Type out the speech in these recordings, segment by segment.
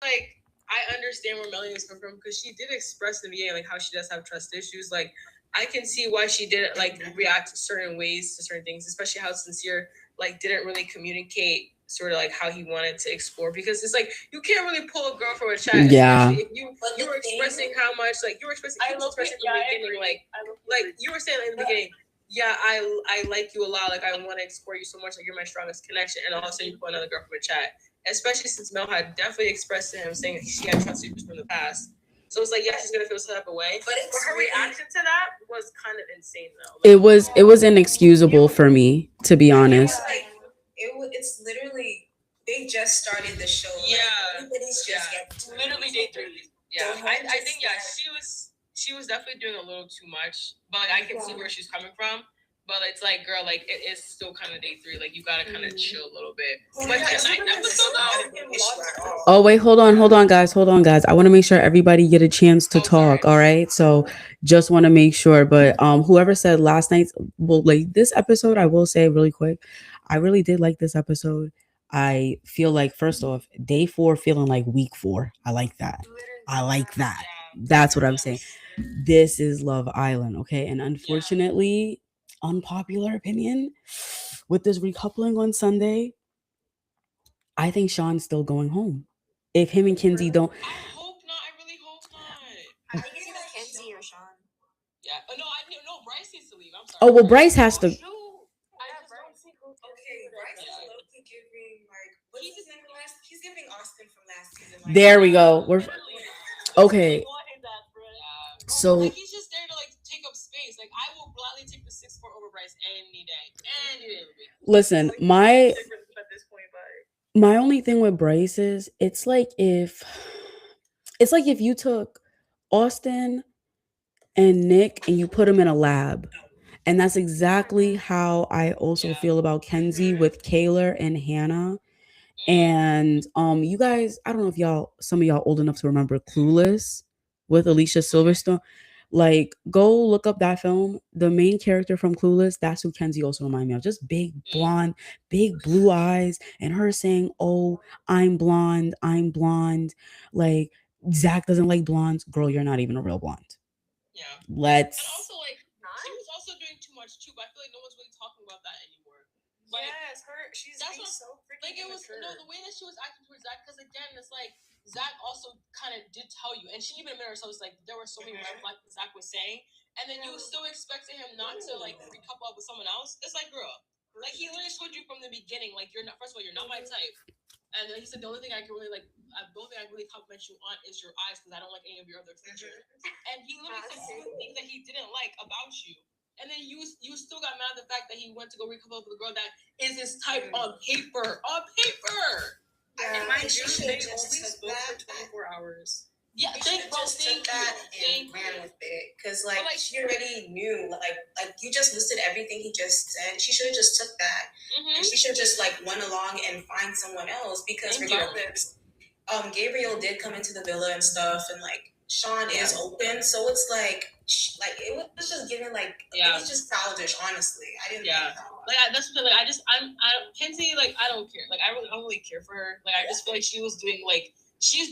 like I understand where Melanie is coming from because she did express in the beginning like how she does have trust issues. Like I can see why she didn't like react certain ways to certain things, especially how Sincere like didn't really communicate sort of like how he wanted to explore because it's like you can't really pull a girl from a chat, Yeah. especially if you were expressing how much like you were expressing from the beginning, like you were saying in the beginning. Yeah, I like you a lot. Like I want to explore you so much. Like you're my strongest connection. And all of a sudden you pull another girl from a chat, especially since Mel had definitely expressed to him saying that she had trust issues from the past. So it's like, yeah, she's gonna feel some type of way. But her reaction to that was kind of insane, though. Like, It was inexcusable for me, to be honest. It's literally they just started the show. Yeah, like, everybody's just literally day 3. Yeah, I think she was definitely doing a little too much, but like, I can see where she's coming from. But it's like, girl, like it is still kind of day 3. Like you gotta kind of chill a little bit. But tonight episode, Oh wait, hold on, guys. I want to make sure everybody get a chance to talk. All right, so just want to make sure. But whoever said last night's, well, like this episode, I will say really quick, I really did like this episode. I feel like first off, day 4 feeling like week 4. I like that. That's what I'm saying. This is Love Island, okay? And unfortunately, unpopular opinion, with this recoupling on Sunday, I think Sean's still going home. If him and Kinsey don't, I hope not. I really hope not. I think it's either Kenzie or Sean. Yeah. No, Bryce needs to leave. I'm sorry. oh well, Bryce has to. Okay, Bryce is low-key giving like what's his name last? He's giving Austin from last season. Like, There we go. We're okay. So like, he's just there to like take up space. Like I will gladly take the 6'4" over Bryce any day. Listen, my only thing with Bryce is it's like if you took Austin and Nick and you put them in a lab. And that's exactly how I also feel about Kenzie with Kayla and Hannah. And you guys, I don't know if some of y'all old enough to remember Clueless with Alicia Silverstone. Like, go look up that film. The main character from Clueless, that's who Kenzie also reminded me of. Just big blonde, big blue eyes, and her saying, "Oh, I'm blonde. Like, Zach doesn't like blondes. Girl, you're not even a real blonde." Yeah. Let's. And also, like, she was also doing too much too, but I feel like no one's really talking about that anymore. Like, yes, she's being so freaking like it was the way that she was acting towards Zach, because again, it's like Zach also kind of did tell you, and she even admitted herself, it's like there were so many red flags that Zach was saying, and then you still expected him not to like recouple up with someone else. It's like, girl, like he literally told you from the beginning, like you're not. First of all, you're not my type. And then he said, the only thing I can really the only thing I really compliment you on is your eyes, because I don't like any of your other features. And he literally said things that he didn't like about you. And then you still got mad at the fact that he went to go recouple with a girl that is his type on paper. On paper. Yeah, and mind you, they only spoke for 24 hours. Yeah, thank you. Ran with it, because like she already knew, like you just listed everything he just said. She should have just took that, and she should just like went along and find someone else, because regardless, Gabriel did come into the villa and stuff, and like Sean is open, so it's like it was just giving like it was just childish. Honestly, I didn't. Like that's what like I'm Kenzie, like I don't care. Like I don't really care for her. Like I just feel like she's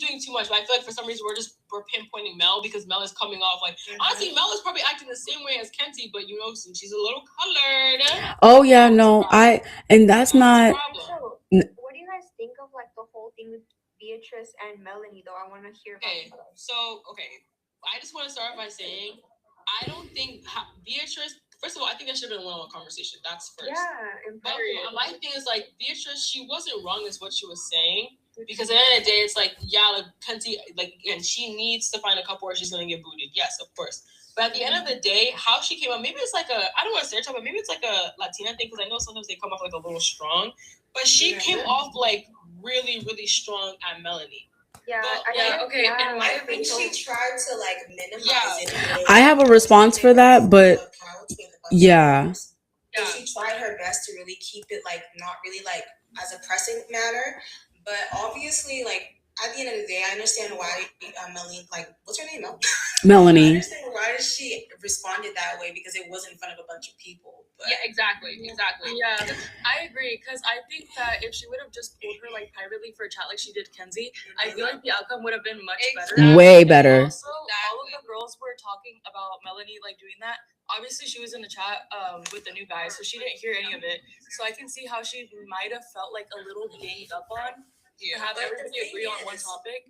doing too much. But I feel like for some reason we're pinpointing Mel, because Mel is coming off like honestly Mel is probably acting the same way as Kenzie, but since she's a little colored. Oh yeah, no, that's not. So, what do you guys think of like the whole thing with Beatrice and Melanie, though? I want to hear about it. So, I just want to start by saying I don't think Beatrice. First of all, I think that should have been a one-on-one conversation. That's first. Yeah. But my thing is like Beatrice, she wasn't wrong, is what she was saying. Because at the end of the day, it's like, like Kenzie, like, and she needs to find a couple where she's gonna get booted. Yes, of course. But at the end of the day, how she came up, maybe it's like I don't want to stereotype, but maybe it's like a Latina thing, because I know sometimes they come off like a little strong. But she came off like really, really strong at Melanie. Yeah. Okay. And I think she tried to like minimize it. I have a response for that, but yeah. She tried her best to really keep it like not really like as a pressing matter, but obviously like at the end of the day, I understand why Melanie, like, what's her name, Mel? Melanie. I understand why she responded that way, because it wasn't in front of a bunch of people. But Yeah, exactly. Yeah, I agree, because I think that if she would have just pulled her like privately for a chat like she did Kenzie, I feel like the outcome would have been much better. Way better. Also, all of the girls were talking about Melanie like doing that. Obviously, she was in the chat with the new guy, so she didn't hear any of it. So I can see how she might have felt like a little ganged up on. To have everybody agree on one topic.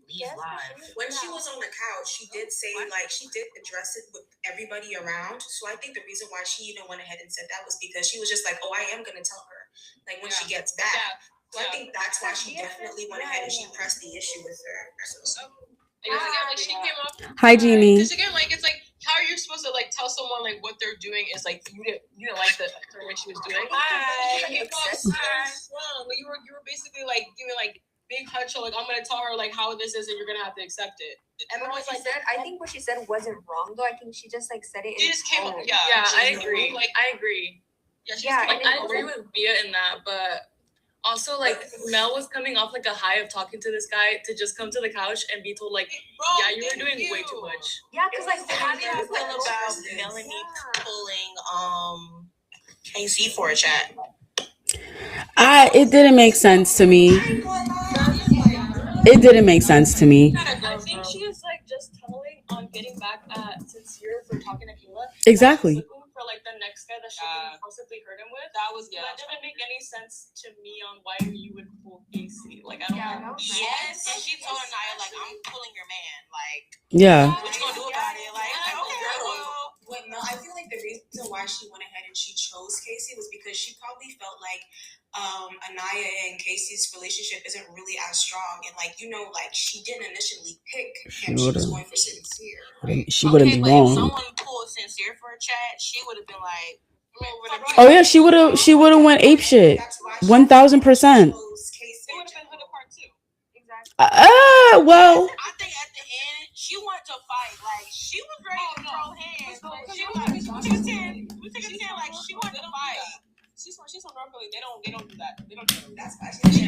When she was on the couch, she did say, like, she did address it with everybody around. So I think the reason why she even went ahead and said that was because she was just like, oh, I am gonna tell her, like, when she gets back. So I think that's why she definitely went ahead and she pressed the issue with her. So Because again, like she came up. Hi, Jeannie. Because again, like it's like how are you supposed to like tell someone like what they're doing is like you didn't like the way she was doing. Hi. You were basically like giving like big hunch like I'm gonna tell her like how this is and you're gonna have to accept it. And what she said, I think what she said wasn't wrong though. I think she just like said it. She just came up. Yeah, I agree. I agree. Yeah, I agree with Bia in that, but also like Mel was coming off like a high of talking to this guy to just come to the couch and be told like, yeah, you were doing way too much. Yeah, because like how do you feel about Melanie pulling KC for a chat? It didn't make sense to me. It didn't make sense to me. I think she was like just telling on getting back at Sincere for talking to Kayla. Exactly. For like the next guy that she possibly hurt him with. That didn't make any sense to me on why you would pull Casey. Like I don't know. Yes, and she told Naya like I'm pulling your man. Like yeah. What you gonna do about it? Like okay, well, no, I feel like the reason why she went ahead and she chose Casey was because she probably felt like Anaya and Casey's relationship isn't really as strong, and like like she didn't initially pick him. She was going for Sincere. Right? She wouldn't be wrong. If someone pulled Sincere for a chat, she would have been like, oh yeah, she would have went ape shit. 1000%. It would have been Hood Part 2. Exactly. Well. I think at the end she wanted to fight. Like she was ready to throw hands. She was saying like she wanted to fight. She's from North Philly. They don't do that. They don't do that. That's why she's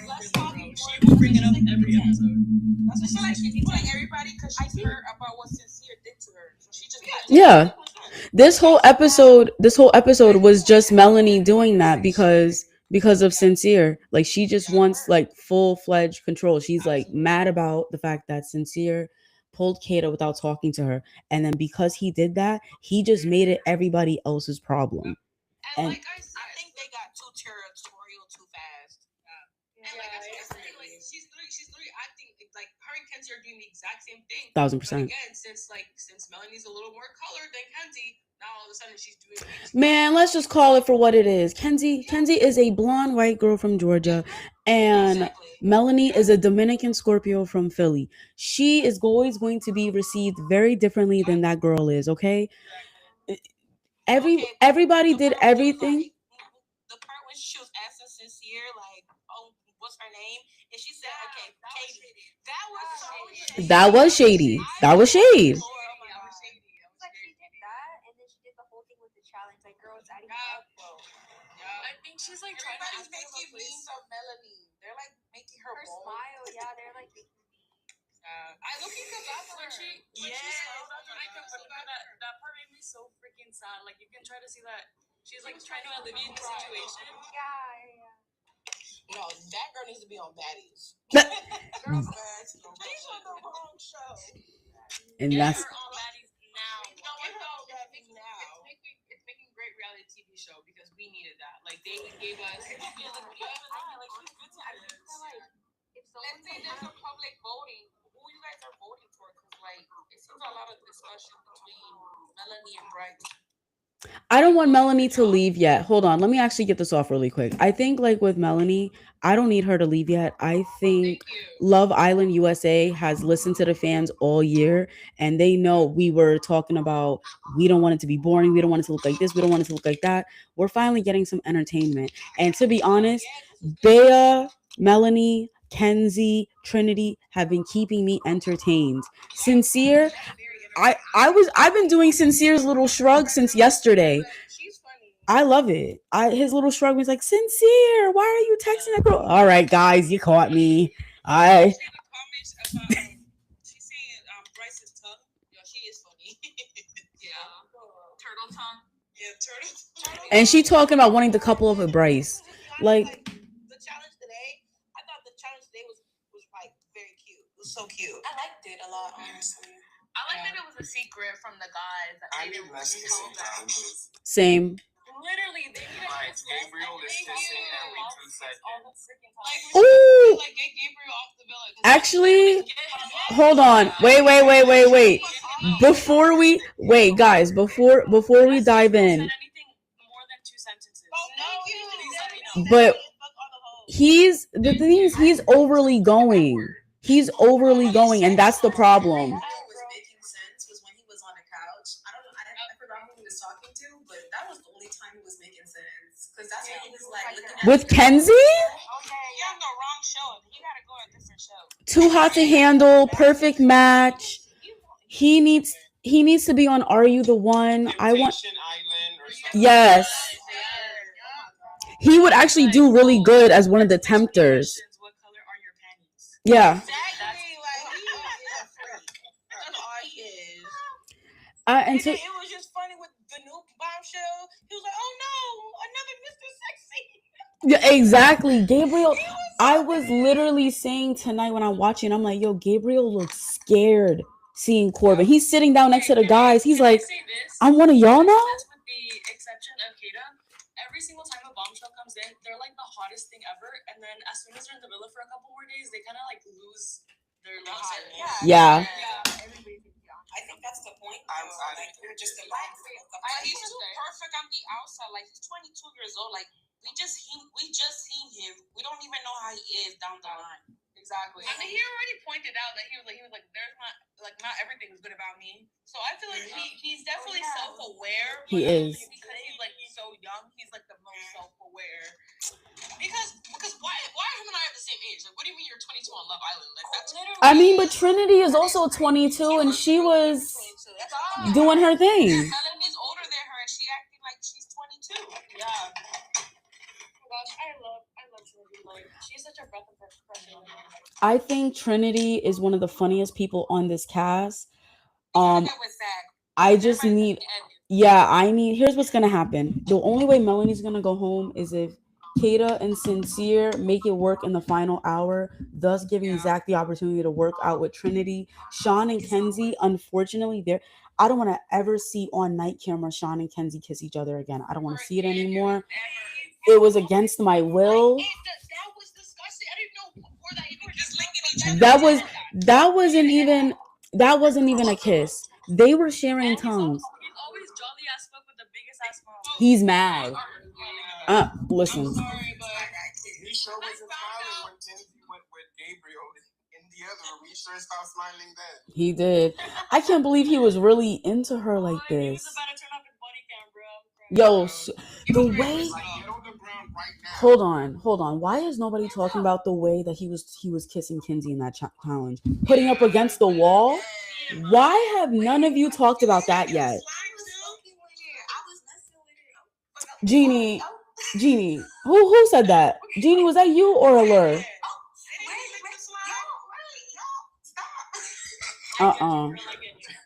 less talking. She will bring it up every episode. That's what she's like everybody because she's hurt about what Sincere did to her. So she just yeah. This whole episode was just Melanie doing that because of Sincere. Like she just wants like full-fledged control. She's like mad about the fact that Sincere pulled Kata without talking to her, and then because he did that, he just made it everybody else's problem. And like I said, I think they got too territorial too fast. And like I said, she's literally acting like her and Kenzie are doing the exact same thing. 1000%. But again, since Melanie's a little more colored than Kenzie, now all of a sudden she's doing. Man, let's just call it for what it is. Kenzie is a blonde white girl from Georgia, and Melanie is a Dominican Scorpio from Philly. She is always going to be received very differently than that girl is. Okay. Everybody did everything. The part when she was asking Sincere, like, oh, what's her name? And she said, okay, Katie. That was so shady. That was shady. That was shade. Like she did that, and then she did the whole thing with the challenge. Like, girls, adding up, bro. I think she's like trying to making memes of Melanie. They're like making her smile. Yeah, they're like making me. I look at that's when she that part made me so freaking sad. Like you can try to see that she's like trying to alleviate the situation. Yeah. No, that girl needs to be on Baddies. Girls, she's on the wrong show. And that's on Baddies now. It's making great reality TV show because we needed that. Like they gave us. Let's say there's a public voting. Who you guys are voting for? Because like it seems a lot of discussion between Melanie and Bryce. I don't want Melanie to leave yet. Hold on. Let me actually get this off really quick. I think like with Melanie, I don't need her to leave yet. I think Love Island USA has listened to the fans all year, and they know we were talking about we don't want it to be boring. We don't want it to look like this. We don't want it to look like that. We're finally getting some entertainment. And to be honest, Bea, Melanie, Kenzie, Trinity have been keeping me entertained. Sincere, I've been doing Sincere's little shrug since yesterday. I love it. His little shrug was like, Sincere, why are you texting that girl? All right, guys, you caught me. She's saying Bryce is And she talking about wanting to couple up with Bryce. Like the challenge today, I thought the challenge today was like very cute. It was so cute. I liked it a lot, honestly. I like that it was a secret from the guys. I need less kissing challenges. same. Literally, they need Like Gabriel is kissing every 2 seconds. all the freaking time. Like, Ooh. like get Gabriel off the villa. Actually, hold on. Wait. Before we guys, before we dive in, Anything more than 2 sentences. Oh, thank you. Please let me know. but the thing is, he's overly going. And that's the problem. What was making sense was when he was on the couch. I forgot who he was talking to, but that was the only time it was making sense. Because that's when he was like looking at With Kenzie, Okay, you're on the wrong show. You gotta go to a different show. Too Hot to Handle, perfect match. He needs to be on Are You the One? I want. Temptation Island or something. Yes. He would actually do really good as one of the tempters. What color are your panties? Yeah. exactly like he is a freak. That's all he is. And And so then it was just funny with the new bombshell. He was like, "Oh no, another Mr. Sexy." yeah, exactly. Gabriel, I was literally saying tonight when I'm watching, I'm like, yo, Gabriel looks scared seeing Corbin. He's sitting down next to the guys. He's like, I'm one of y'all now? With the exception of Kata, every single time a bombshell comes in, they're like the hottest thing ever. And then as soon as they're in the villa for a couple more days, they kind of like lose their love. Yeah. I think that's the point. Outside Like of we're just it. he's He's too perfect on the outside. Like he's 22 years old. Like we just seen him. We don't even know how he is down the line. Exactly. I mean, he already pointed out that he was like, there's not everything is good about me. So I feel like he's definitely self-aware. He is. Because he's like so young. He's like the most self-aware. Because why him and I have the same age? Like, what do you mean you're 22 on Love Island? Like that's literally. I mean, but Trinity is also 22 and she was doing her thing. Melanie's older than her and she acting like she's 22. Yeah. Gosh, I love Trinity. Like, she's such a breath of fresh air. I think Trinity is one of the funniest people on this cast. I just need, here's what's gonna happen. The only way Melanie's gonna go home is if Kata and Sincere make it work in the final hour, thus giving Zach the opportunity to work out with Trinity. Sean and Kenzie, unfortunately, I don't want to ever see on night camera Sean and Kenzie kiss each other again. I don't want to see it anymore. It was against my will. That was disgusting. I didn't know before that even just linking each other. That wasn't even a kiss. They were sharing tongues. He's always jolly as fuck with the biggest ass mouth. He's mad. Listen. He sure wasn't smiling when Kenzie went with Gabriel in the other room. He sure stopped smiling then. He did. I can't believe he was really into her like He this. was about to turn off his body cam, bro. Yo, the way. Hold on. Why is nobody talking about the way that he was kissing Kenzie in that challenge, putting up against the wall? Why have none of you talked about that yet? Jeannie, who said that? Jeannie, was that you or Allure?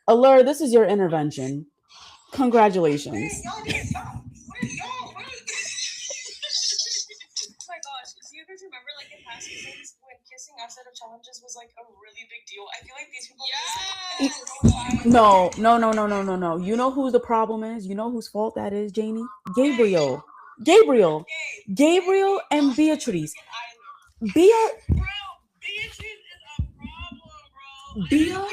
Allure, this is your intervention. Congratulations. Oh my gosh, do you guys remember like in past seasons when kissing outside of challenges was like a really big deal? I feel like these people No. You know who the problem is? You know whose fault that is, Janie? Gabriel and Beatrice. Beatrice is a problem, bro.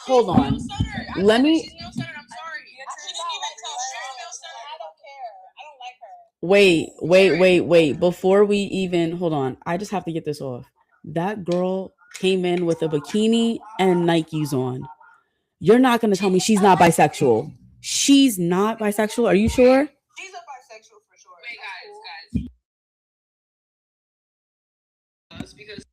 Hold on. Let me. She's no stutter. I'm sorry. I don't care. I don't like her. Wait. Before we even hold on, I just have to get this off. That girl came in with a bikini and Nikes on. You're not gonna tell me she's not bisexual. She's not bisexual. Are you sure? She's a bisexual for sure. Wait, guys. Because